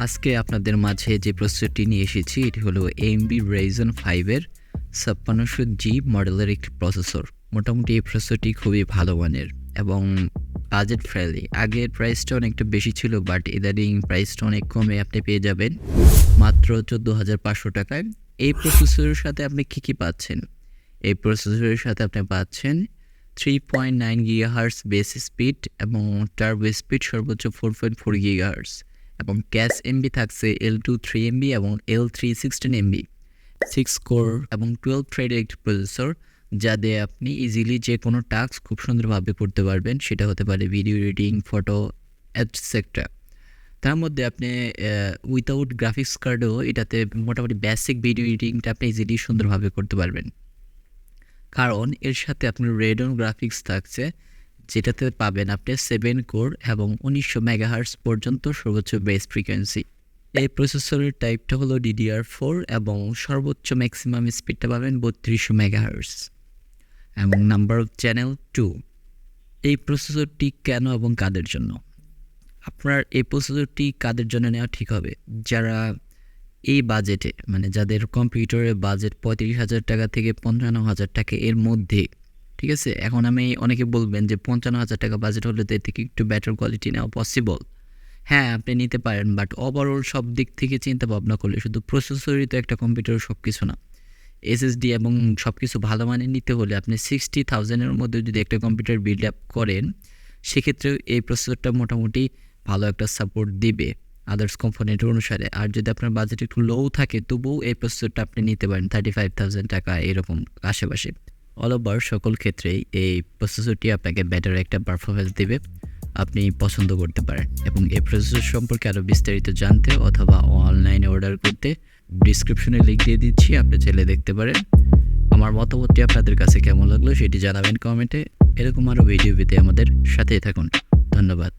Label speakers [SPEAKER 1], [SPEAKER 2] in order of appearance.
[SPEAKER 1] আজকে আপনাদের মাঝে যে প্রসেসরটি নিয়ে এসেছি এটি হলো AMD Ryzen 5 এর 5600G মডেলের একটি প্রসেসর। মোটামুটি এই প্রসেসরটি খুবই ভালো মানের এবং বাজেট ফ্রেন্ডলি। আগের প্রাইসটা অনেকটা বেশি ছিল, বাট ইদানিং প্রাইসটা অনেক কমে আপনি পেয়ে যাবেন মাত্র 14,500 টাকায়। এই প্রসেসরের সাথে আপনি কী পাচ্ছেন? এই প্রসেসরের সাথে আপনি পাচ্ছেন 3.9 GHz বেস স্পিড এবং টার্বো স্পিড সর্বোচ্চ 4.4 GHz এবং ক্যাশ এমবি থাকছে L2 3 MB এবং L3 16 MB, 6 কোর এবং 12 থ্রেডের একটি প্রসেসর, যা দিয়ে আপনি ইজিলি যে কোনো টাস্ক খুব সুন্দরভাবে করতে পারবেন। সেটা হতে পারে ভিডিও এডিটিং, ফটো, এটসেট্রা। তার মধ্যে আপনি উইথাউট গ্রাফিক্স কার্ডও এটাতে মোটামুটি বেসিক ভিডিও এডিটিংটা আপনি ইজিলি সুন্দরভাবে করতে পারবেন, কারণ এর সাথে আপনার রেডন গ্রাফিক্স থাকছে, যেটাতে পাবেন আপনি 7 কোর এবং 1900 মেগাহার্টজ পর্যন্ত সর্বোচ্চ বেস ফ্রিকোয়েন্সি। এই প্রসেসরের টাইপটা হলো DDR4 এবং সর্বোচ্চ ম্যাক্সিমাম স্পিডটা পাবেন 3200 মেগাহার্টজ এবং নাম্বার অফ চ্যানেল 2। এই প্রসেসরটি কেন এবং কাদের জন্য? আপনার এই প্রসেসরটি কাদের জন্য নেওয়া ঠিক হবে? যারা এই বাজেটে, মানে যাদের কম্পিউটারের বাজেট 35,000 টাকা থেকে 55,000 টাকা এর মধ্যে, ঠিক আছে? এখন আমি অনেকে বলবেন যে 55,000 টাকা বাজেট হলে তো এর থেকে একটু বেটার কোয়ালিটি নেওয়া পসিবল। হ্যাঁ, আপনি নিতে পারেন, বাট ওভারঅল সব দিক থেকে চিন্তা ভাবনা করলে শুধু প্রসেসরই তো একটা কম্পিউটারের সব কিছু না। SSD এবং সব কিছু ভালো মানের নিতে হলে আপনি 60,000-এর মধ্যে যদি একটা কম্পিউটার বিল্ড আপ করেন, সেক্ষেত্রেও এই প্রসেসরটা মোটামুটি ভালো একটা সাপোর্ট দিবে আদার্স কম্পোনেন্ট অনুসারে। আর যদি আপনার বাজেট একটু লো থাকে, তবুও এই প্রসেসরটা আপনি নিতে পারেন 35,000 টাকা এরকম আশেপাশে। অল ওভার সকল ক্ষেত্রেই এই প্রসেসরটি আপনাকে বেটার একটা পারফরমেন্স দেবে, আপনি পছন্দ করতে পারেন। এবং এই প্রসেসর সম্পর্কে আরও বিস্তারিত জানতে অথবা অনলাইনে অর্ডার করতে ডিসক্রিপশনে লিঙ্ক দিয়ে দিচ্ছি, আপনি চাইলে দেখতে পারেন। আমার মতামতটি আপনাদের কাছে কেমন লাগলো সেটি জানাবেন কমেন্টে। এরকম আরও ভিডিও পেতে আমাদের সাথেই থাকুন। ধন্যবাদ।